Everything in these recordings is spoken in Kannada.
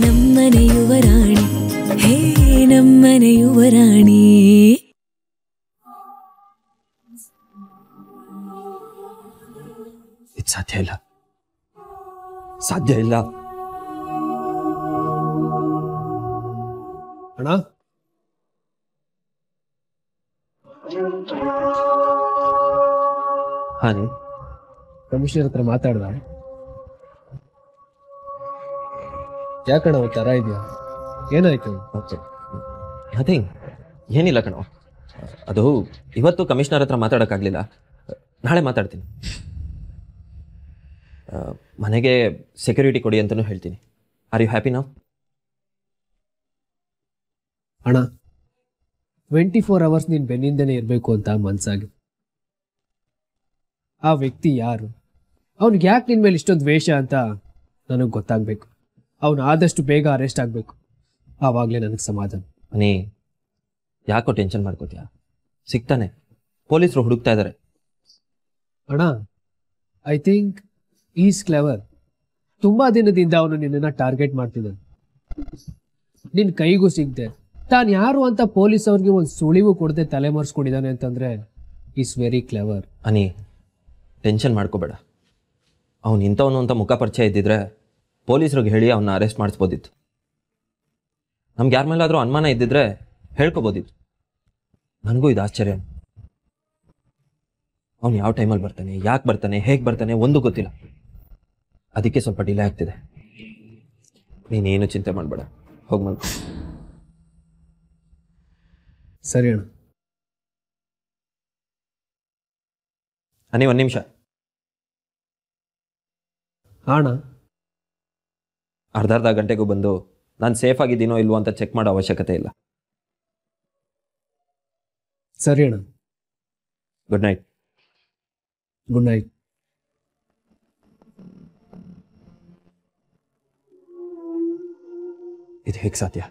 ನಮ್ಮನೆ ಯುವರಾಣಿ ಹೇ ನಮ್ಮನೆ ಯುವರಾಣಿ. ಇದು ಸಾಧ್ಯ ಇಲ್ಲ, ಸಾಧ್ಯ ಇಲ್ಲ. ಅಣ್ಣ ಹಾನಿ ಕಮಿಷನರ್ ಹತ್ರ ಮಾತಾಡ್ದ? ಯಾಕಣ್ಣ ಒಂಥರ ಇದೆಯಾ? ಏನಾಯ್ತು? ಅದೇ ಏನಿಲ್ಲ ಕಣೋ, ಅದು ಇವತ್ತು ಕಮಿಷನರ್ ಹತ್ರ ಮಾತಾಡೋಕ್ಕಾಗಲಿಲ್ಲ, ನಾಳೆ ಮಾತಾಡ್ತೀನಿ. ಮನೆಗೆ ಸೆಕ್ಯೂರಿಟಿ ಕೊಡಿ ಅಂತಲೂ ಹೇಳ್ತೀನಿ. ಆರ್ ಯು ಹ್ಯಾಪಿ ನಾವು? ಅಣ್ಣ 24 hours ನೀನು ಬೆನ್ನಿಂದನೇ ಇರಬೇಕು ಅಂತ ಮನ್ಸಾಗಿ. ಆ ವ್ಯಕ್ತಿ ಯಾರು, ಅವ್ನಿಗೆ ಯಾಕೆ ನಿನ್ನ ಮೇಲೆ ಇಷ್ಟೊಂದು ದ್ವೇಷ ಅಂತ ನನಗೆ ಗೊತ್ತಾಗಬೇಕು. ಅವನು ಆದಷ್ಟು ಬೇಗ ಅರೆಸ್ಟ್ ಆಗಬೇಕು, ಆವಾಗಲೇ ನನಗೆ ಸಮಾಧಾನ. ನೀ ಯಾಕೋ ಟೆನ್ಷನ್ ಮಾಡ್ಕೋತೀಯ? ಸಿಗ್ತಾನೆ, ಪೊಲೀಸರು ಹುಡುಕ್ತಾ ಇದ್ದಾರೆ. ಅಣ್ಣ ಐ ಥಿಂಕ್ ಈಸ್ ಕ್ಲೆವರ್. ತುಂಬ ದಿನದಿಂದ ಅವನು ನಿನ್ನನ್ನು ಟಾರ್ಗೆಟ್ ಮಾಡ್ತಿದ್ದಾನೆ. ನಿನ್ನ ಕೈಗೂ ಸಿಗದೆ ತಾನು ಯಾರು ಅಂತ ಪೊಲೀಸ್ ಅವ್ರಿಗೆ ಒಂದು ಸುಳಿವು ಕೊಡದೆ ತಲೆಮರೆಸ್ಕೊಂಡಿದ್ದಾನೆ ಅಂತಂದರೆ is very clever. Any tension ಮಾಡ್ಕೋಬೇಡ. ಅವನು ಇಂಥವನು ಅಂತ ಮುಖ ಪರಿಚಯ ಇದ್ದಿದ್ರೆ ಪೊಲೀಸರಿಗೆ ಹೇಳಿ ಅವನ್ನ ಅರೆಸ್ಟ್ ಮಾಡಿಸ್ಬೋದಿತ್ತು. ನಮ್ಗೆ ಯಾರ ಮೇಲಾದರೂ ಅನುಮಾನ ಇದ್ದಿದ್ರೆ ಹೇಳ್ಕೊಬೋದಿತ್ತು. ನನಗೂ ಇದು ಆಶ್ಚರ್ಯ. ಅವನು ಯಾವ ಟೈಮಲ್ಲಿ ಬರ್ತಾನೆ, ಯಾಕೆ ಬರ್ತಾನೆ, ಹೇಗೆ ಬರ್ತಾನೆ ಒಂದು ಗೊತ್ತಿಲ್ಲ. ಅದಕ್ಕೆ ಸ್ವಲ್ಪ ಡಿಲೇ ಆಗ್ತಿದೆ. ನೀನೇನು ಚಿಂತೆ ಮಾಡಬೇಡ, ಹೋಗಿ ಮಲ್ಕೊ. ಸರಿ ಅಣ್ಣ. ಅನಿ ಒಂದು ನಿಮಿಷ. ಅಣ್ಣ ಅರ್ಧ ಗಂಟೆಗೂ ಬಂದು ನಾನು ಸೇಫ್ ಆಗಿದ್ದೀನೋ ಇಲ್ವೋ ಅಂತ ಚೆಕ್ ಮಾಡೋ ಅವಶ್ಯಕತೆ ಇಲ್ಲ. ಸರಿ ಅಣ್ಣ. Good night. Good night. ಇದು ಹೇಗೆ ಸಾಧ್ಯ?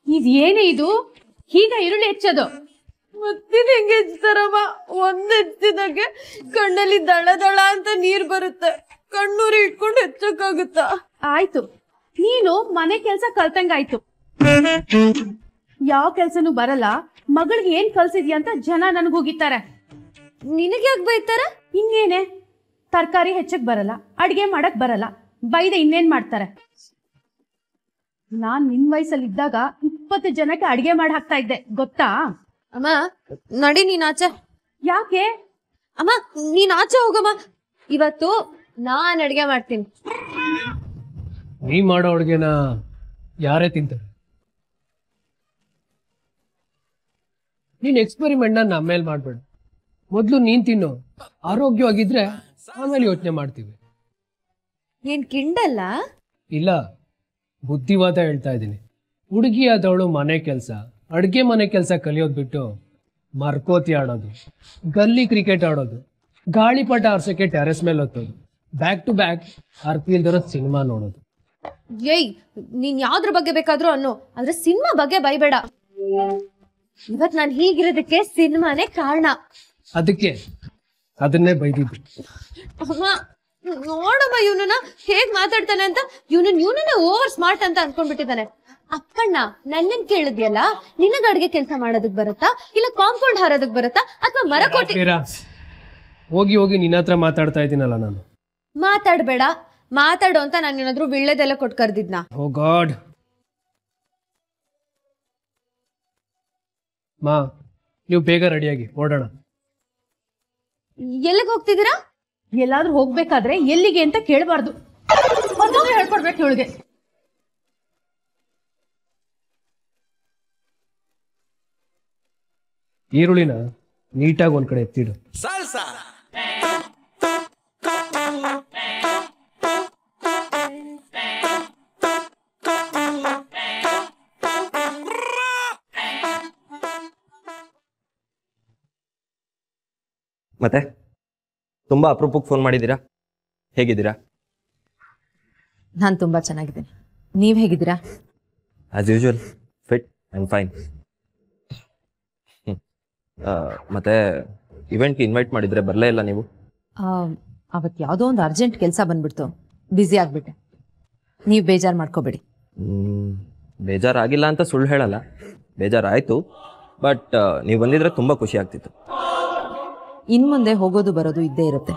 ಇದೇನೇ ಇದು? ಈಗ ಈರುಳ್ಳಿ ಹೆಚ್ಚೋದು ಮತ್ತಿನ ಹೆಂಗೆ ಹೆಚ್ಚತಾರಮ್ಮ? ಒಂದ್ ಹೆಚ್ಚಿದಾಗೆ ಕಣ್ಣಲ್ಲಿ ದಳ ದಳ ಅಂತ ನೀರ್ ಬರುತ್ತೆ. ಕಣ್ಣೂರಿ ಇಟ್ಕೊಂಡು ಹೆಚ್ಚಕ್ಕಾಗುತ್ತಾ? ಆಯ್ತು, ನೀನು ಮನೆ ಕೆಲ್ಸ ಕಲ್ತಂಗಾಯ್ತು. ಯಾವ ಕೆಲ್ಸನೂ ಬರಲ್ಲ, ಮಗಳಿಗೆ ಏನ್ ಕಲ್ಸಿದ್ಯಾ ಅಂತ ಜನ ನನಗ್ ಹೋಗಿತಾರೆ. ನಿನಗೆ ಯಾಕೆ ಬೈತಾರ? ಇನ್ನೇನೆ, ತರಕಾರಿ ಹೆಚ್ಚಕ್ ಬರಲ್ಲ, ಅಡ್ಗೆ ಮಾಡಕ್ ಬರಲ್ಲ, ಬೈದೆ ಇನ್ನೇನ್ ಮಾಡ್ತಾರೆ? ನಾನ್ ನಿನ್ ವಯಸ್ಸಲ್ಲಿ ಇದ್ದಾಗ 20 ಜನಕ್ಕೆ ಅಡ್ಗೆ ಮಾಡಿ ಹಾಕ್ತಾ ಇದ್ದೆ, ಗೊತ್ತಾ? ಅಮ್ಮ ನಡಿ ನೀನ್ ಆಚೆ. ಯಾಕೆ ಅಮ್ಮ ನೀನ್ ಆಚೆ ಹೋಗಮ್ಮ, ಇವತ್ತು ನಾನ್ ಅಡ್ಗೆ ಮಾಡ್ತೀನಿ. ನೀ ಮಾಡೋ ಅಡುಗೆನ ಯಾರೇ ತಿಂತಾರೆ? ನೀನ್ ಎಕ್ಸ್ಪೆರಿಮೆಂಟ್ನ ನಮ್ಮ ಮೇಲೆ ಮಾಡ್ಬೇಡ. ಮೊದಲು ನೀನ್ ತಿನ್ನು, ಆರೋಗ್ಯವಾಗಿದ್ರೆ ಆಮೇಲೆ ಯೋಚನೆ ಮಾಡ್ತೀವಿ. ಏನ್ ಕಿಂಡಲ್ಲ? ಇಲ್ಲ, ಬುದ್ಧಿವಾದ ಹೇಳ್ತಾ ಇದ್ದೀನಿ. ಹುಡುಗಿಯಾದವಳು ಮನೆ ಕೆಲಸ, ಅಡುಗೆ ಮನೆ ಕೆಲಸ ಕಲಿಯೋದು ಬಿಟ್ಟು ಮರ್ಕೋತಿ ಆಡೋದು, ಗಲ್ಲಿ ಕ್ರಿಕೆಟ್ ಆಡೋದು, ಗಾಳಿಪಟ ಆರ್ಸೋಕ್ಕೆ ಟೆರೆಸ್ ಮೇಲೆ ಹೊತ್ತೋದು, ಬ್ಯಾಕ್ ಟು ಬ್ಯಾಕ್ ಅರ್ಪಿಲ್ದಿರೋ ಸಿನಿಮಾ ನೋಡೋದು. ಏಯ್, ನೀನ್ ಯಾವ್ದ್ರ ಬಗ್ಗೆ ಬೇಕಾದ್ರೂ ಅನ್ನೋ, ಆದ್ರೆ ಸಿನಿಮಾ ಬಗ್ಗೆ ಬೈಬೇಡ. ಇವತ್ ನಾನ್ ಹೀಗಿರೋದಕ್ಕೆ ಸಿನಿಮಾನೇ ಕಾರಣ. ಅದಕ್ಕೆ ಅದನ್ನೇ ಬೈದಿದ್ದು. ಅಮ್ಮ ನೋಡಮ್ಮ, ಇವನನ್ನ ಹೇಗ್ ಮಾತಾಡ್ತಾನೆ ಅಂತ. ಇವನನ್ನ ಓವರ್ ಸ್ಮಾರ್ಟ್ ಅಂತ ಅನ್ಕೊಂಡ್ಬಿಟ್ಟಿದ್ದಾನೆ. ಅಪ್ಪಣ್ಣ ನನ್ನನ್ ಕೇಳಿದ್ಯಲ್ಲ, ನಿನಗ ಅಡ್ಗೆ ಕೆಲಸ ಮಾಡೋದಕ್ ಬರುತ್ತಾ, ಇಲ್ಲ ಕಾಂಪೌಂಡ್ ಹಾರೋದಕ್ ಬರುತ್ತಾ, ಅಥವಾ ಮರ ಕೊಟ್ಟಿ? ಹೋಗಿ ಹೋಗಿ ನಿನ್ನ ಹತ್ರ ಮಾತಾಡ್ತಾ ಇದ್ದೀನಲ್ಲ ನಾನು. ಮಾತಾಡ್ಬೇಡ, ಮಾತಾಡು ಅಂತ ನಾನು ಏನಾದ್ರು ವಿಳ್ಳೆದೆಲ್ಲ ಕೊಟ್ಟು ಕರ್ದಿದ್ನ? ಓ ಗಾಡ್. ಮಾ, ನೀವು ಬೇಗ ರೆಡಿಯಾಗಿ ಓಡೋಣ. ಎಲ್ಲಿಗೆ ಹೋಗ್ತಿದ್ದೀರಾ? ಎಲ್ಲಾದ್ರೂ ಹೋಗ್ಬೇಕಾದ್ರೆ ಎಲ್ಲಿಗೆ ಅಂತ ಕೇಳಬಾರ್ದು, ಹೇಳ್ಕೊಡ್ಬೇಕು ಇವಳಿಗೆ. ಈರುಳ್ಳಿನ ನೀಟಾಗಿ ಒಂದ್ ಕಡೆ ಎತ್ತಿಡು. ಮತ್ತೆ ತುಂಬ ಅಪರೂಪಕ್ಕೆ ಫೋನ್ ಮಾಡಿದ್ದೀರಾ? ಹೇಗಿದ್ದೀರಾ? ನಾನು ತುಂಬ ಚೆನ್ನಾಗಿದ್ದೀನಿ. ನೀವು ಹೇಗಿದ್ದೀರಾ? As usual, fit and fine. ಮತ್ತೆ ಇವೆಂಟ್ಗೆ ಇನ್ವೈಟ್ ಮಾಡಿದರೆ ಬರಲೇ ಇಲ್ಲ ನೀವು? ಅವತ್ತು ಯಾವುದೋ ಒಂದು ಅರ್ಜೆಂಟ್ ಕೆಲಸ ಬಂದ್ಬಿಡ್ತು, ಬ್ಯುಸಿ ಆಗಿಬಿಟ್ಟೆ. ನೀವು ಬೇಜಾರು ಮಾಡ್ಕೋಬೇಡಿ. ಬೇಜಾರಾಗಿಲ್ಲ ಅಂತ ಸುಳ್ಳು ಹೇಳಲ್ಲ, ಬೇಜಾರಾಯಿತು. ಬಟ್ ನೀವು ಬಂದಿದ್ರೆ ತುಂಬ ಖುಷಿ ಆಗ್ತಿತ್ತು. ಇನ್ನು ಮುಂದೆ ಹೋಗೋದು ಬರೋದು ಇದ್ದೇ ಇರುತ್ತೆ.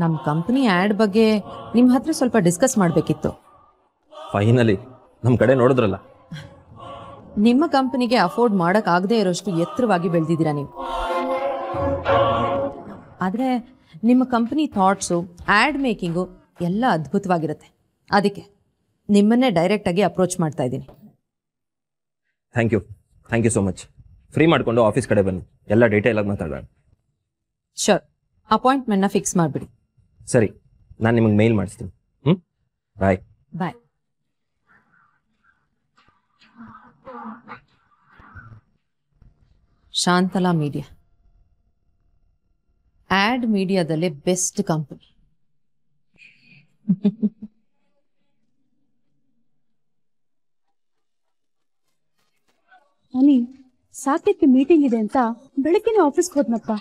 ನಮ್ಮ ಕಂಪ್ನಿ ಆ್ಯಡ್ ಬಗ್ಗೆ ನಿಮ್ಮ ಹತ್ರ ಸ್ವಲ್ಪ ಡಿಸ್ಕಸ್ ಮಾಡಬೇಕಿತ್ತು. ಫೈನಲಿ ನಮ್ಮ ಕಡೆ ನೋಡಿದ್ರಲ್ಲ. ನಿಮ್ಮ ಕಂಪ್ನಿಗೆ ಅಫೋರ್ಡ್ ಮಾಡೋಕ್ಕಾಗದೇ ಇರೋಷ್ಟು ಎತ್ತರವಾಗಿ ಬೆಳೆದಿದ್ದೀರಾ ನೀವು. ಆದರೆ ನಿಮ್ಮ ಕಂಪ್ನಿ ಥಾಟ್ಸು, ಆ್ಯಡ್ ಮೇಕಿಂಗು ಎಲ್ಲ ಅದ್ಭುತವಾಗಿರುತ್ತೆ. ಅದಕ್ಕೆ ನಿಮ್ಮನ್ನೇ ಡೈರೆಕ್ಟಾಗಿ ಅಪ್ರೋಚ್ ಮಾಡ್ತಾ ಇದ್ದೀನಿ. Thank you so much. Free ಮಾಡಿಕೊಂಡು ಆಫೀಸ್ ಕಡೆ ಬನ್ನಿ, ಎಲ್ಲ ಡೀಟೇಲಾಗಿ ಮಾತಾಡೋಣ. ಶೋರ್, ಅಪಾಯಿಂಟ್ಮೆಂಟ್ನ ಫಿಕ್ಸ್ ಮಾಡಿಬಿಡಿ. ಸರಿ, ನಾನು ನಿಮಗೆ ಮೇಲ್ ಮಾಡಿಸ್ತೀನಿ. Bye. Bye. Shantala media, ad ಮೀಡಿಯಾದಲ್ಲೇ ಬೆಸ್ಟ್ ಕಂಪನಿ. ಅನಿ, ಸಾಕೇತ್ಗೆ ಮೀಟಿಂಗ್ ಇದೆ ಅಂತ ಬೆಳಗ್ಗೆನೆ ಆಫೀಸ್ಗೆ ಹೋದ್ನಪ್ಪ.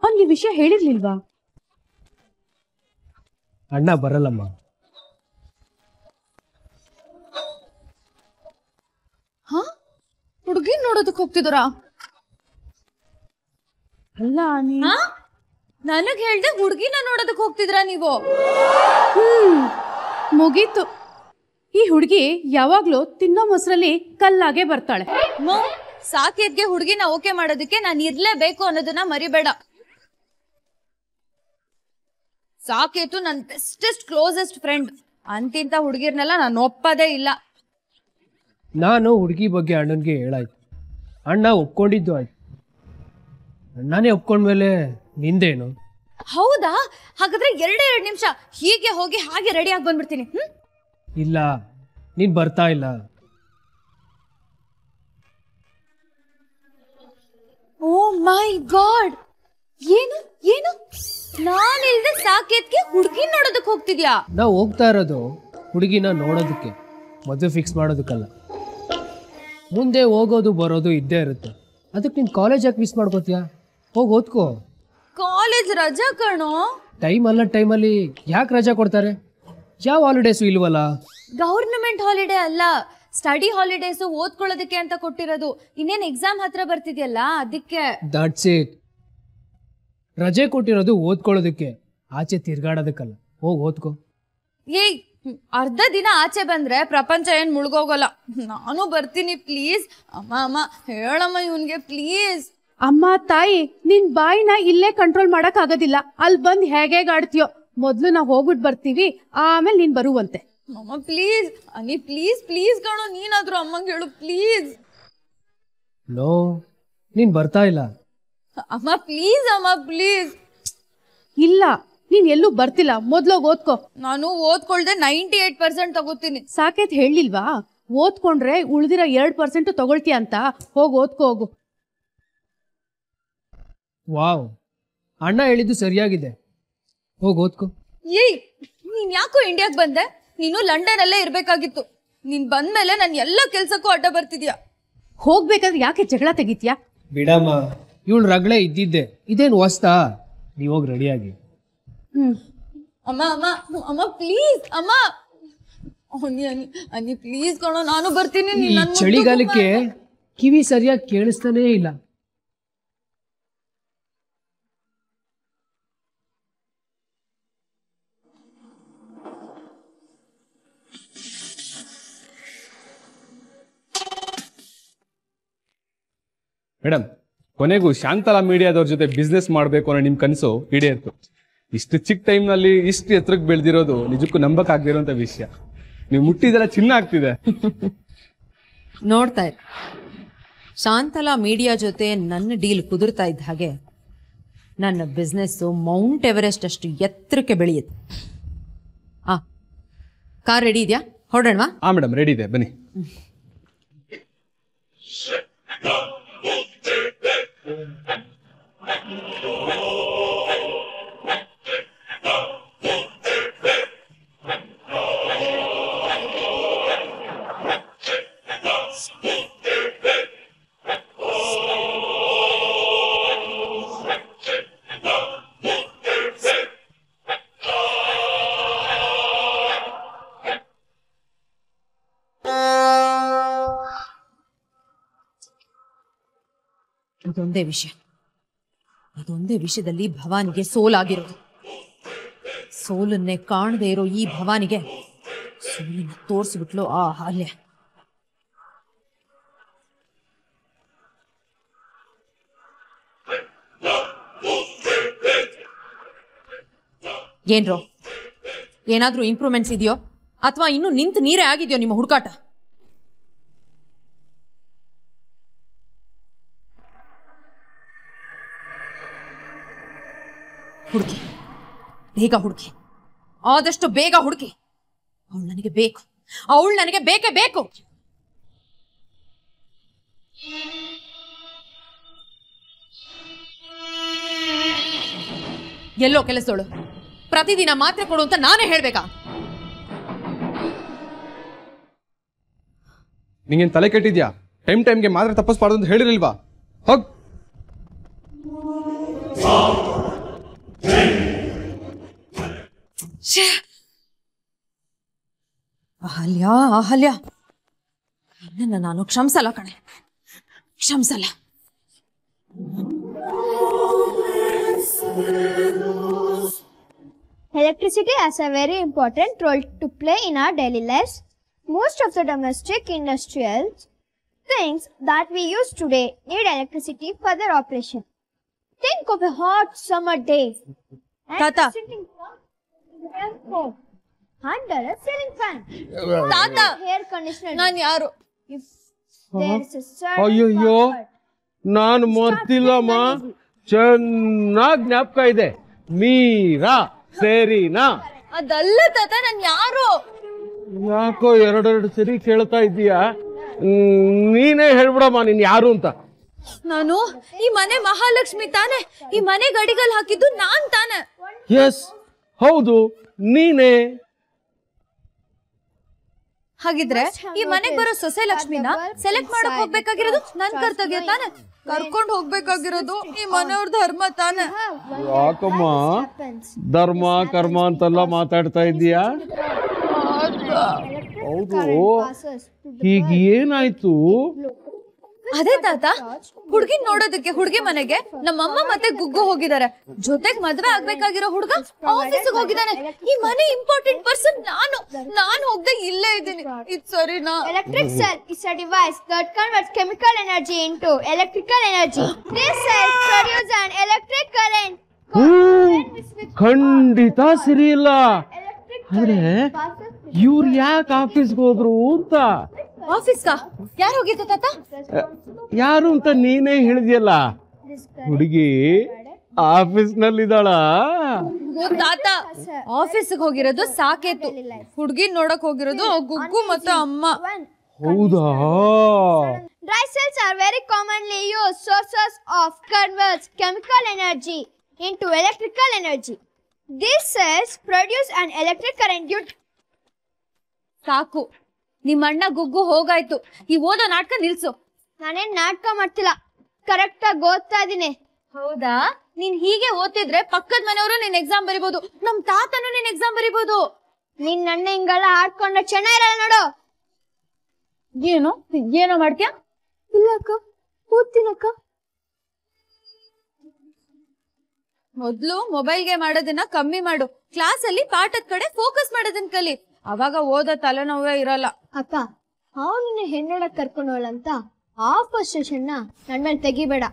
ಅವ್ನಿಗೆ ವಿಷಯ ಹೇಳಿರ್ಲಿಲ್ವಾ? ಅಣ್ಣ ಬರಲ್ಲಮ್ಮ. ಹುಡುಗಿ ನೋಡೋದಕ್ಕೆ ಹೋಗ್ತಿದಾರ? ಅಲ್ಲ ಅನಿ, ನನಗ್ ಹೇಳ್ದೆ ಹುಡುಗಿನ ನೋಡೋದಕ್ಕೆ ಹೋಗ್ತಿದ್ರಾ ನೀವು? ಮುಗೀತು. ಈ ಹುಡುಗಿ ಯಾವಾಗ್ಲೂ ತಿನ್ನೋ ಮೊಸರಲ್ಲಿ ಕಲ್ಲಾಗೆ ಬರ್ತಾಳೆ. ಸಾಕೇತ್ಗೆ ಹುಡುಗಿನ ಓಕೆ ಮಾಡೋದಕ್ಕೆ ನಾನು ಇರ್ಲೇಬೇಕು ಅನ್ನೋದನ್ನ ಮರಿಬೇಡ. ಸಾಕೇತು ನನ್ನ ಬೆಸ್ಟೆಸ್ಟ್ ಕ್ಲೋಸೆಸ್ಟ್ ಫ್ರೆಂಡ್. ಅಂತಿಂತ ಹುಡುಗಿರ್ನೆಲ್ಲ ನಾನು ಒಪ್ಪದೇ ಇಲ್ಲ. ನಾನು ಹುಡುಗಿ ಬಗ್ಗೆ ಅಣ್ಣನಿಗೆ ಹೇಳಾಯ್ತು, ಅಣ್ಣ ಒಪ್ಕೊಂಡಿದ್ದು ಆಯ್ತು. ಅಣ್ಣನೇ ಒಪ್ಕೊಂಡ್ಮೇಲೆ ನಿಂದೇನು? ಹೌದಾ? ಹಾಗಾದ್ರೆ 2 ನಿಮಿಷ ಹೀಗೆ ಹೋಗಿ ಹಾಗೆ ರೆಡಿ ಆಗಿ ಬಂದ್ಬಿಡ್ತೀನಿ. ಇಲ್ಲ, ನೀನ್ ಬರ್ತಾ ಇಲ್ಲ. ಓ ಮೈ ಗಾಡ್, ಏನು ಏನು ನಾನಿಲ್ದೆ ಸಾಕೇತ್ಗೆ ಹುಡುಗಿ ನೋಡೋದಕ್ಕೆ ಹೋಗ್ತಿದ್ಯಾ? ನಾವು ಹೋಗ್ತಾ ಇರೋದು ಹುಡುಗಿನ ನೋಡೋದಕ್ಕೆ, ಮದುವೆ ಫಿಕ್ಸ್ ಮಾಡೋದಕ್ಕಲ್ಲ. ಮುಂದೆ ಹೋಗೋದು ಬರೋದು ಇದ್ದೇ ಇರುತ್ತೆ. ಅದಕ್ಕೆ ನೀನು ಕಾಲೇಜ್ ಯಾಕೆ ಮಿಸ್ ಮಾಡ್ಕೋತೀಯಾ? ಹೋಗಿ ಓದ್ಕೋ. ಕಾಲೇಜ್ ರಜಾ ಕಣೋ. ಟೈಮ್ ಅಲ್ಲ ಟೈಮಲ್ಲಿ ಯಾಕೆ ರಜಾ ಕೊಡ್ತಾರೆ? ಯಾವ ಹಾಲಿಡೇಸು ಇಲ್ವಲ್ಲ? ಗವರ್ನಮೆಂಟ್ ಹಾಲಿಡೇ ಅಲ್ಲ, ಸ್ಟಡಿ ಹಾಲಿಡೇಸು, ಓದ್ಕೊಳ್ಳೋದಕ್ಕೆ ಅಂತ ಕೊಟ್ಟಿರೋದು. ಇನ್ನೇನು ಎಕ್ಸಾಮ್ ಹತ್ರ ಬರ್ತಿದ್ಯಲ್ಲ, ಅದಕ್ಕೆ. That's it. ರಜೆ ಕೊಟ್ಟಿರೋದು ಓದ್ಕೊಳ್ಳೋದಕ್ಕೆ, ಆಚೆ ತಿರ್ಗಾಡೋದಕ್ಕಲ್ಲ. ಹೋಗಿ ಓದ್ಕೋ. ಏಯ್, ಅರ್ಧ ದಿನ ಆಚೆ ಬಂದ್ರೆ ಪ್ರಪಂಚ ಏನ್ ಮುಳುಗೋಗಲ್ಲ. ನಾನು ಬರ್ತೀನಿ ಪ್ಲೀಸ್. ಅಮ್ಮ ಹೇಳಮ್ಮ ಇವನ್ಗೆ ಪ್ಲೀಸ್. ಅಮ್ಮ ತಾಯಿ, ನಿನ್ ಬಾಯಿನ ಇಲ್ಲೇ ಕಂಟ್ರೋಲ್ ಮಾಡಕ್ ಆಗೋದಿಲ್ಲ. ಅಲ್ಲಿ ಬಂದ್ ಹೇಗೆ ಆಡ್ತೀಯೋ. ಮೊದ್ಲು ನಾವು ಹೋಗ್ಬಿಟ್ಟು ಬರ್ತೀವಿ, ಆಮೇಲೆ ನೀನ್ ಬರುವಂತೆ. ಅಮ್ಮ ಪ್ಲೀಸ್, ಅನಿ ಪ್ಲೀಸ್ ಪ್ಲೀಸ್ ಕಣೋ, ನೀನಾದ್ರೂ ಅಮ್ಮಂಗೆ ಹೇಳು ಪ್ಲೀಸ್. ನೋ, ನೀನ್ ಬರ್ತಾ ಇಲ್ಲ. ಅಮ್ಮ ಪ್ಲೀಸ್, ಅಮ್ಮ ಪ್ಲೀಸ್. ಇಲ್ಲ, ನೀನ್ ಎಲ್ಲೂ ಬರ್ತಿಲ್ಲ. ಮೊದ್ಲೋಗಿ ಓದ್ಕೋ. ನಾನು ಓದ್ಕೊಳ್ದೆ 98% ತಗೋತೀನಿ. ಸಾಕೇತ್ ಹೇಳಿಲ್ವಾ? ಓದ್ಕೊಂಡ್ರೆ ಉಳ್ದಿರೋ 2% ತಗೊಳ್ತೀಯ ಅಂತ. ಹೋಗಿ ಓದ್ಕೋ ಹೋಗು. ವಾವ್, ಅಣ್ಣ ಹೇಳಿದ್ದು ಸರಿಯಾಗಿದೆ. ಹೋಗಿ ಓದ್ಕೋ. ಏಯ್, ನೀನ್ ಯಾಕೋ ಇಂಡಿಯಾಗ್ ಬಂದೆ? ನೀನು ಲಂಡನ್ ಅಲ್ಲೇ ಇರ್ಬೇಕಾಗಿತ್ತು. ನೀನ್ ಬಂದ್ಮೇಲೆ ನನ್ ಎಲ್ಲ ಕೆಲ್ಸಕ್ಕೂ ಅಡ್ಡ ಬರ್ತಿದ್ಯಾ. ಹೋಗ್ಬೇಕಾದ್ರೆ ಯಾಕೆ ಜಗಳ ತೆಗಿತ್ಯಾ? ಬಿಡಮ್ಮ, ಇವಳು ರಗಳೆ ಇದ್ದಿದ್ದೆ, ಇದೇನು ಹೊಸ್ತಾ? ನೀವೋಗಿ ರೆಡಿಯಾಗಿ. ಅಮ್ಮ ಅಮ್ಮ ಅಮ್ಮ ಪ್ಲೀಸ್. ಅಮ್ಮ ಅನಿ ಪ್ಲೀಸ್ ಕಣೋ, ನಾನು ಬರ್ತೀನಿ. ಈ ಚಳಿಗಾಲಕ್ಕೆ ಕಿವಿ ಸರಿಯಾಗಿ ಕೇಳಿಸ್ತಾನೇ ಇಲ್ಲ. ಮೇಡಮ್, ಕೊನೆಗೂ ಶಾಂತಲಾ ಮೀಡಿಯಾದವ್ರ ಜೊತೆ ಬಿಸ್ನೆಸ್ ಮಾಡಬೇಕು ಅನ್ನೋ ನಿಮ್ಮ ಕನಸು ಈಡೇರ್ತು. ಇಷ್ಟು ಚಿಕ್ಕ ಟೈಮ್ನಲ್ಲಿ ಇಷ್ಟು ಎತ್ತರಕ್ಕೆ ಬೆಳೆದಿರೋದು ನಿಜಕ್ಕೂ ನಂಬಕ್ಕಾಗದಿರೋಂಥ ವಿಷಯ. ನೀವು ಮುಟ್ಟಿದೆಲ್ಲ ಚಿನ್ನ ಆಗ್ತಿದೆ. ನೋಡ್ತಾ ಇರಿ, ಶಾಂತಲಾ ಮೀಡಿಯಾ ಜೊತೆ ನನ್ನ ಡೀಲ್ ಕುದುರ್ತಾ ಇದ್ದ ಹಾಗೆ ನನ್ನ ಬಿಸ್ನೆಸ್ಸು ಮೌಂಟ್ ಎವರೆಸ್ಟ್ ಅಷ್ಟು ಎತ್ತರಕ್ಕೆ ಬೆಳೆಯುತ್ತೆ. ಕಾರ್ ರೆಡಿ ಇದೆಯಾ? ಹೊರಡೋಣವಾ? ಹಾಂ ಮೇಡಮ್, ರೆಡಿ ಇದೆ, ಬನ್ನಿ. ಇದೊಂದೇ ವಿಷಯದಲ್ಲಿ ಭವಾನಿಗೆ ಸೋಲಾಗಿರೋದು. ಸೋಲನ್ನೇ ಕಾಣದೇ ಇರೋ ಈ ಭವಾನಿಗೆ ಸೋಲನ್ನ ತೋರಿಸ್ಬಿಟ್ಲು ಆ ಅಹಲ್ಯ. ಏನ್ರೋ, ಏನಾದ್ರೂ ಇಂಪ್ರೂವ್ಮೆಂಟ್ಸ್ ಇದೆಯೋ ಅಥವಾ ಇನ್ನೂ ನಿಂತು ನೀರೇ ಆಗಿದೆಯೋ ನಿಮ್ಮ ಹುಡುಕಾಟ? ಹುಡುಕಿ, ಬೇಗ ಹುಡುಕಿ, ಆದಷ್ಟು ಬೇಗ ಹುಡುಕಿ. ಅವಳು ನನಗೆ ಬೇಕು, ಅವಳು ನನಗೆ ಬೇಕೇ ಬೇಕು. ಎಲ್ಲೋ ಕೆಲಸದವಳು ಪ್ರತಿದಿನ ಮಾತ್ರೆ ಕೊಡು ಅಂತ ನಾನೇ ಹೇಳ್ಬೇಕಾ? ನಿಂಗೇನು ತಲೆ ಕೆಟ್ಟಿದ್ಯಾ? ಟೈಮ್ಗೆ ಮಾತ್ರೆ ತಪ್ಪಿಸ್ಬಾರ್ದು ಅಂತ ಹೇಳಿರಲಿಲ್ವಾ? ಹೋಗ್. ಅಹಲ್ಯ, ಅಹಲ್ಯ, ನಿನ್ನ ನಾನು ಕ್ಷಮಿಸಲ್ಲ ಕಣೆ, ಕ್ಷಮಿಸಲ್ಲ. Electricity has a very important role to play in our daily lives. Most of the domestic industrial things that we use today need electricity for their operation. Think of a hot summer day and sitting under a ceiling fan. Tata, Air conditioner. ನಾನು ಯಾರು? If there is a certain ಅಯ್ಯಯ್ಯೋ, ನಾನು ಮರ್ತಿಲ್ಲಮ್ಮ, ಚೆನ್ನಾಗಿ ಜ್ಞಾಪಕ ಇದೆ. ಮೀರಾ ಸೇರಿನಾ? ಅದಲ್ಲ ತಾತ, ನಾನು ಯಾರು? ಯಾಕೋ ಎರಡೆರಡು ಸರಿ ಕೇಳ್ತಾ ಇದ್ದೀಯಾ? ನೀನೇ ಹೇಳ್ಬಿಡಮ್ಮ ನೀನ್ ಯಾರು ಅಂತ. ನಾನು ಈ ಮನೆ ಮಹಾಲಕ್ಷ್ಮಿ ತಾನೆ. ಈ ಮನೆ ಗಡಿಗಲ್ ಹಾಕಿದ್ದು ನಾನ್ ತಾನೆ. ಎಸ್, ಹೌದು, ನೀನೇ. ಹಾಗಿದ್ರೆ ಈ ಮನೆಗೆ ಬರೋ ಸೊಸೆ ಲಕ್ಷ್ಮಿನ ಸೆಲೆಕ್ಟ್ ಮಾಡಕ್ ಹೋಗ್ಬೇಕಾಗಿರೋದು ನನ್ ಕರ್ತವ್ಯ ತಾನೆ. ಕರ್ಕೊಂಡು ಹೋಗ್ಬೇಕಾಗಿರೋದು ಈ ಮನೆಯವ್ರ ಧರ್ಮ ತಾನೆ. ಯಾಕಮ್ಮ ಧರ್ಮ ಕರ್ಮ ಅಂತೆಲ್ಲ ಮಾತಾಡ್ತಾ ಇದ್ದೀಯಾ? ಹೌದು, ಈಗ ಏನಾಯ್ತು? ಅದೇ ತಾತ, ಹುಡ್ಗಿನ್ ನೋಡೋದಕ್ಕೆ ಹುಡ್ಗಿ ಮನೆಗೆ ನಮ್ಮಮ್ಮ ಮತ್ತೆ ಗುಗ್ಗು ಹೋಗಿದ್ದಾರೆ. ಜೊತೆಗ್ ಮದ್ವೆ ಆಗ್ಬೇಕಾಗಿರೋ ಹುಡ್ಗ ಆಫೀಸ್ಗೆ ಹೋಗಿದ್ದಾನೆ. ಈ ಮನೆ ಇಂಪಾರ್ಟೆಂಟ್ ಪರ್ಸನ್ ನಾನು ಹೋಗ್ದೆ ಇಲ್ಲೇ ಇದ್ದೀನಿ. ಇದು ಸರಿನಾ? Electric cell is a device that converts chemical energy into electrical energy. This cell produces an electric current. ಖಂಡಿತ ಸರಿ ಇಲ್ಲ. ಆದ್ರೆ ಇವ್ರು ಯಾಕೆ ಆಫೀಸ್ಗೆ ಹೋದ್ರು ಅಂತ. ಆಫೀಸ್ಗಾ? ಯಾರು ಹೋಗಿದ್ದು ತಾತ? ಯಾರು ಅಂತ ನೀನೇ ಹೇಳಿದ್ಯಲ್ಲ. ಹುಡುಗಿ ಆಫೀಸ್ ನಲ್ಲಿದ್ದಾಳ. ತಾತ, ಆಫೀಸ್ಗೆ ಹೋಗಿರೋದು ಸಾಕೇತು. ಹುಡ್ಗಿನ್ ನೋಡಕ್ ಹೋಗಿರೋದು ಗುಗ್ಗು ಮತ್ತೆ ಅಮ್ಮ. ಹೌದಾ? Dry cells are very commonly used sources of converts chemical energy into electrical energy. These cells produce an electric current due to... ಸಾಕು, ನಿಮ್ಮಣ್ಣ ಗುಗ್ಗು ಹೋಗಾಯ್ತು. ಈ ಓದೋ ನಾಟಕ ನಿಲ್ಸು. ನಾನೇನ್ ನಾಟಕ ಮಾಡ್ತಿಲ್ಲ, ಕರೆಕ್ಟ್ ಆಗಿ ಓದ್ತಾ ಇದೀನಿ. ಹೌದಾ? ನೀನ್ ಹೀಗೆ ಓದ್ತಿದ್ರೆ ಪಕ್ಕದ ಮನೆಯವರು ನಿನ್ ಎಕ್ಸಾಮ್ ಬರಿಬಹುದು, ನಮ್ ತಾತನು ನಿನ್ ಎಕ್ಸಾಮ್ ಬರಿಬಹುದು. ನೀನ್ ನನ್ನ ಹಿಂಗೆಲ್ಲ ಆಡ್ಕೊಂಡ್ರೆ ಚೆನ್ನಾಗಿರಲ್ಲ ನೋಡು. ಏನೋ ಮಾಡ್ತೀಯ? ಇಲ್ಲ ಅಕ್ಕ, ಓದ್ತೀನಕ್ಕ. ಮೊದ್ಲು ಮೊಬೈಲ್ಗೆ ಮಾಡೋದನ್ನ ಕಮ್ಮಿ ಮಾಡು. ಕ್ಲಾಸ್ ಅಲ್ಲಿ ಪಾಠದ ಕಡೆ ಫೋಕಸ್ ಮಾಡೋದನ್ನ ಕಲಿ. ಅವಾಗ ಓದೋ ತಲೆನೋವೇ ಇರಲ್ಲ. ಅಕ್ಕ, ಅವನನ್ನ ಹೆಣ್ಣೊಳಗ್ ಕರ್ಕೊಂಡೋಳಂತ ಆ ಫ್ರಸ್ಟ್ರೇಷನ್ ನನ್ ಮೇಲೆ ತೆಗಿಬೇಡ.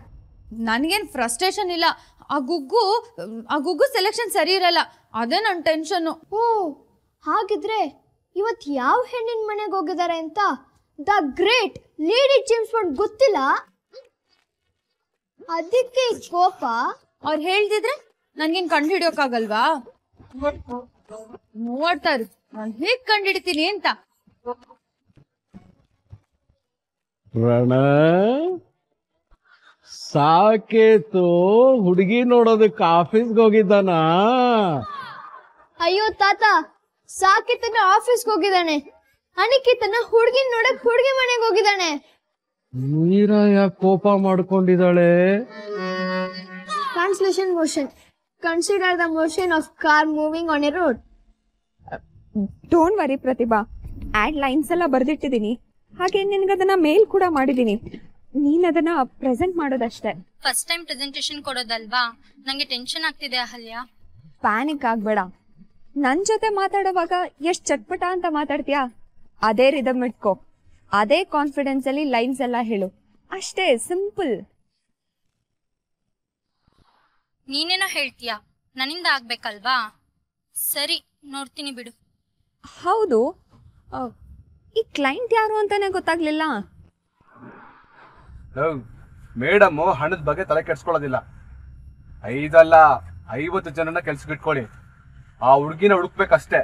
ನನ್ಗೇನ್ ಫ್ರಸ್ಟ್ರೇಷನ್ ಇಲ್ಲ. ಆ ಗುಗ್ಗು ಸೆಲೆಕ್ಷನ್ ಸರಿ ಇರಲ್ಲ, ಅದೇ ನನ್ ಟೆನ್ಷನ್. ಓ, ಹಾಗಿದ್ರೆ ಇವತ್ ಯಾವ ಹೆಣ್ಣಿನ ಮನೆಗೆ ಹೋಗಿದ್ದಾರೆ ಅಂತ the great lady James bond ಗೊತ್ತಿಲ್ಲ? ಅದಕ್ಕೆ ಕೋಪ ಅವ್ರು ಹೇಳ್ದಿದ್ರೆ ನನ್ಗೇನ್ ಕಂಡು ಹಿಡಿಯೋಕ್ಕಾಗಲ್ವಾ? ನೋಡ್ತಾ ಇರು ನಾನು ಹೇಗ್ ಕಂಡು ಹಿಡಿತೀನಿ ಅಂತ. ರಣ ಸಾಕೇತು, ಹುಡುಗಿ ನೋಡೋದಕ್ಕೆ ಆಫೀಸ್ಗೆ ಹೋಗಿದ್ದಾನ? ಅಯ್ಯೋ ತಾತ, ಸಾಕಿತನ ಆಫೀಸ್ಗೆ ಹೋಗಿದ್ದಾನೆ, ಅನಿಕಿತನ ಹುಡುಗಿ ನೋಡಕ್ ಹುಡುಗಿ ಮನೆಗೆ ಹೋಗಿದ್ದಾನೆ. ಮೀರಾ ಯಾಕೆ ಕೋಪ ಮಾಡ್ಕೊಂಡಿದ್ದಾಳೆ? Translation motion. Consider the motion of car moving on a road. Don't worry Pratibha, ad lines ಎಲ್ಲ ಬರ್ದಿಟ್ಟಿದ್ದೀನಿ. ಹಾಗೆ ನಿನ್ಗದನ್ನ ಮೇಲ್ ಕೂಡ ಮಾಡಿದ್ದೀನಿ. ನೀನ್ ಅದನ್ನ ಪ್ರೆಸೆಂಟ್ ಮಾಡೋದಷ್ಟೇ. ಫಸ್ಟ್ ಟೈಮ್ ಪ್ರೆಸೆಂಟೇಷನ್ ಕೊಡೋದಲ್ವಾ, ನಂಗೆ ಟೆನ್ಷನ್ ಆಗ್ತಿದೆ ಅಹಲ್ಯ. ಪ್ಯಾನಿಕ್ ಆಗ್ಬೇಡ. ನನ್ ಜೊತೆ ಮಾತಾಡುವಾಗ ಎಷ್ಟ್ ಚಟ್ಪಟ ಅಂತ ಮಾತಾಡ್ತೀಯಾ, ಅದೇ ರಿದಮ್ ಇಟ್ಕೋ, ಅದೇ ಕಾನ್ಫಿಡೆನ್ಸ್ ಅಲ್ಲಿ ಲೈನ್ಸ್ ಎಲ್ಲ ಹೇಳು, ಅಷ್ಟೇ ಸಿಂಪಲ್. ನೀನೇನೋ ಹೇಳ್ತೀಯಾ, ನನ್ನಿಂದ ಆಗ್ಬೇಕಲ್ವಾ? ಸರಿ, ನೋಡ್ತೀನಿ ಬಿಡು. ಹೌದು, ಈ ಕ್ಲೈಂಟ್ ಯಾರು ಅಂತಾನೆ ಗೊತ್ತಾಗ್ಲಿಲ್ಲ. ಮೇಡಮ್ ಹಣದ ಬಗ್ಗೆ ತಲೆ ಕೆಡ್ಸ್ಕೊಳ್ಳೋದಿಲ್ಲ. 5 ಅಲ್ಲ 50 ಜನನ ಕೆಲ್ಸಕ್ಕೆ ಇಟ್ಕೊಳ್ಳಿ, ಆ ಹುಡುಗಿನ ಹುಡುಕ್ಬೇಕಷ್ಟೇ.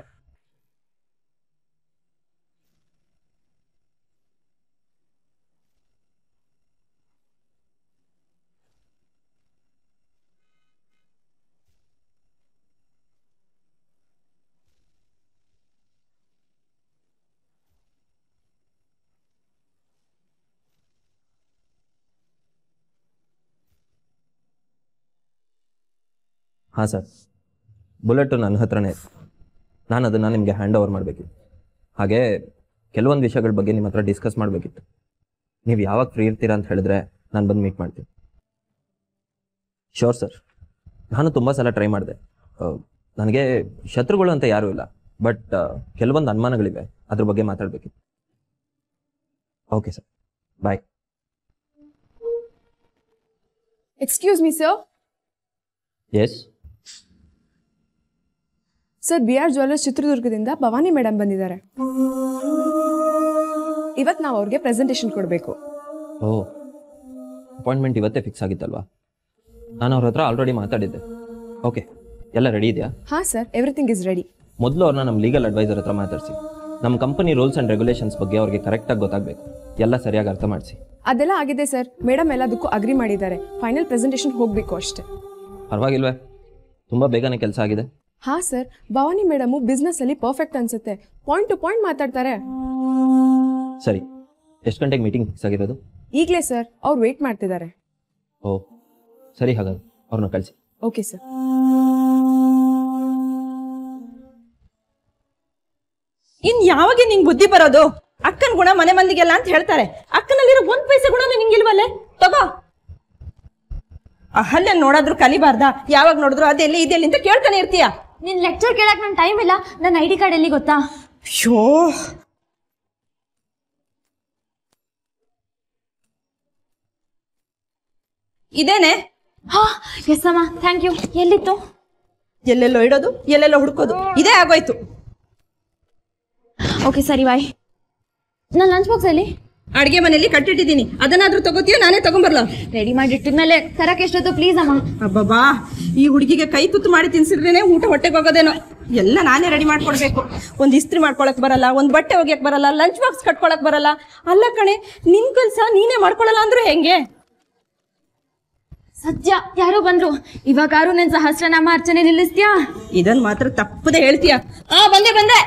ಹಾಂ ಸರ್, ಬುಲೆಟು ನನ್ನ ಹತ್ರನೇ ಇದೆ. ನಾನು ಅದನ್ನು ನಿಮಗೆ ಹ್ಯಾಂಡ್ ಓವರ್ ಮಾಡಬೇಕಿತ್ತು. ಹಾಗೆ ಕೆಲವೊಂದು ವಿಷಯಗಳ ಬಗ್ಗೆ ನಿಮ್ಮ ಹತ್ರ ಡಿಸ್ಕಸ್ ಮಾಡಬೇಕಿತ್ತು. ನೀವು ಯಾವಾಗ ಫ್ರೀ ಇರ್ತೀರಾ ಅಂತ ಹೇಳಿದ್ರೆ ನಾನು ಬಂದು ಮೀಟ್ ಮಾಡ್ತೀನಿ. ಶೋರ್ ಸರ್, ನಾನು ತುಂಬ ಸಲ ಟ್ರೈ ಮಾಡಿದೆ. ನನಗೆ ಶತ್ರುಗಳು ಅಂತ ಯಾರೂ ಇಲ್ಲ, ಬಟ್ ಕೆಲವೊಂದು ಅನುಮಾನಗಳಿವೆ, ಅದ್ರ ಬಗ್ಗೆ ಮಾತಾಡಬೇಕಿತ್ತು. Okay sir, bye. Excuse me sir. Yes sir, B R jewellers ಚಿತ್ರದುರ್ಗದಿಂದ ಭವಾನಿ ಮೇಡಮ್ ಬಂದಿದ್ದಾರೆ. ಇವತ್ತು ನಾವು ಅವ್ರಿಗೆ ಪ್ರೆಸೆಂಟೇಷನ್ ಕೊಡಬೇಕು. ಓ, ಅಪಾಯಿಂಟ್ಮೆಂಟ್ ಇವತ್ತೇ ಫಿಕ್ಸ್ ಆಗಿತ್ತಲ್ವಾ? ನಾನು ಅವ್ರ ಹತ್ರ ಆಲ್ರೆಡಿ ಮಾತಾಡಿದ್ದೆ. ಓಕೆ, ಎಲ್ಲ ರೆಡಿ ಇದೆಯಾ? ಹಾಂ ಸರ್, ಎವ್ರಿಥಿಂಗ್ ಇಸ್ ರೆಡಿ. ಮೊದಲು ಅವ್ರನ್ನ ನಮ್ಮ ಲೀಗಲ್ ಅಡ್ವೈಸರ್ ಹತ್ರ ಮಾತಾಡಿಸಿ. ನಮ್ಮ ಕಂಪನಿ ರೂಲ್ಸ್ ಆ್ಯಂಡ್ ರೆಗ್ಯುಲೇಷನ್ಸ್ ಬಗ್ಗೆ ಅವ್ರಿಗೆ ಕರೆಕ್ಟಾಗಿ ಗೊತ್ತಾಗಬೇಕು. ಎಲ್ಲ ಸರಿಯಾಗಿ ಅರ್ಥ ಮಾಡಿಸಿ. ಅದೆಲ್ಲ ಆಗಿದೆ ಸರ್. ಮೇಡಮ್ ಎಲ್ಲದಕ್ಕೂ ಅಗ್ರಿ ಮಾಡಿದ್ದಾರೆ. ಫೈನಲ್ ಪ್ರೆಸೆಂಟೇಷನ್ ಹೋಗಬೇಕು ಅಷ್ಟೇ. ಪರವಾಗಿಲ್ವೇ? ತುಂಬ ಬೇಗನೆ ಕೆಲಸ ಆಗಿದೆ. ಹಾಂ ಸರ್, ಭವಾನಿ ಮೇಡಮು ಬಿಸ್ನೆಸ್ಸಲ್ಲಿ ಪರ್ಫೆಕ್ಟ್ ಅನ್ಸುತ್ತೆ. ಪಾಯಿಂಟ್ ಟು ಪಾಯಿಂಟ್ ಮಾತಾಡ್ತಾರೆ. ಸರಿ, ಎಷ್ಟು ಗಂಟೆಗೆ ಮೀಟಿಂಗ್ ಫಿಕ್ಸ್ ಆಗಿರೋದು? ಈಗಲೇ ಸರ್, ಅವ್ರು ವೇಟ್ ಮಾಡ್ತಿದ್ದಾರೆ. ಓ ಸರಿ, ಹಾಗಾದ್ರೆ ಅವ್ರನ್ನ ಕಳಿಸಿ. Okay sir. ಇನ್ ಯಾವಾಗ ನಿಂಗೆ ಬುದ್ಧಿ ಬರೋದು? ಅಕ್ಕನ ಗುಣ ಮನೆ ಮಂದಿಗೆಲ್ಲ ಅಂತ ಹೇಳ್ತಾರೆ. ಅಕ್ಕನಲ್ಲಿರೋ 1 ಪೈಸೆ ಗುಣ ನಿಂಗಿಲ್ವಲ್ಲೇ? ತಗೋ. ಅಹಲ್ಯ ನೋಡಾದ್ರು ಕಲಿಬಾರ್ದ? ಯಾವಾಗ ನೋಡಿದ್ರು ಅದೆಲ್ಲಿ ಇದೆಲ್ಲಿ ಅಂತ ಕೇಳ್ತಾನೆ ಇರ್ತೀಯ. ನಿನ್ ಲೆಕ್ಚರ್ ಕೇಳಕ್ ನನ್ ಟೈಮ್ ಇಲ್ಲ. ನನ್ನ ID ಕಾರ್ಡ್ ಎಲ್ಲಿ ಗೊತ್ತಾ? ಅಯ್ಯೋ, ಇದೇನೆ? ಹಾ ಎಸ್ ಅಮ್ಮ, ಥ್ಯಾಂಕ್ ಯು. ಎಲ್ಲಿತ್ತು? ಎಲ್ಲೆಲ್ಲೋ ಇಡೋದು, ಎಲ್ಲೆಲ್ಲೋ ಹುಡುಕೋದು, ಇದೇ ಆಗೋಯ್ತು. ಓಕೆ ಸರಿ, ಬಾಯ್. ನನ್ನ ಲಂಚ್ ಬಾಕ್ಸ್ ಅಲ್ಲಿ ಅಡ್ಗೆ ಮನೆಯಲ್ಲಿ ಕಟ್ಟಿಟ್ಟಿದ್ದೀನಿ, ಅದನ್ನಾದ್ರೂ ತಗೋತೀಯೋ ನಾನೇ ತಗೊಂಬರ್ಲ? ರೆಡಿ ಮಾಡಿಟ್ಟಿದ್ಮೇಲೆ ತರಕ್ ಎಷ್ಟೊತ್ತು ಪ್ಲೀಸ್ ಅಮ್ಮ. ಅಬ್ಬಬ್ಬಾ, ಈ ಹುಡುಗಿಗೆ ಕೈ ತುತ್ತು ಮಾಡಿ ತಿನ್ಸಿದ್ರೇನೆ ಊಟ ಹೊಟ್ಟೆಗೆ ಹೋಗೋದೇನೋ. ಎಲ್ಲ ನಾನೇ ರೆಡಿ ಮಾಡ್ಕೊಡ್ಬೇಕು. ಒಂದು ಇಸ್ತ್ರಿ ಮಾಡ್ಕೊಳಕ್ ಬರಲ್ಲ, ಒಂದು ಬಟ್ಟೆ ಒಗ್ಯಕ್ ಬರಲ್ಲ, ಲಂಚ್ ಬಾಕ್ಸ್ ಕಟ್ಕೊಳಕ್ ಬರಲ್ಲ. ಅಲ್ಲ ಕಣೆ, ನಿನ್ ಕೆಲ್ಸ ನೀನೇ ಮಾಡ್ಕೊಳಲ್ಲ ಅಂದ್ರೆ ಹೆಂಗೆ? ಸದ್ಯ ಯಾರೋ ಬಂದ್ರು. ಇವಾಗಾರು ನನ್ ಸಹಸ್ರನಾಮ ಅರ್ಚನೆ ನಿಲ್ಲಿಸ್ತೀಯಾ? ಇದನ್ ಮಾತ್ರ ತಪ್ಪದೆ ಹೇಳ್ತೀಯ. ಬಂದೆ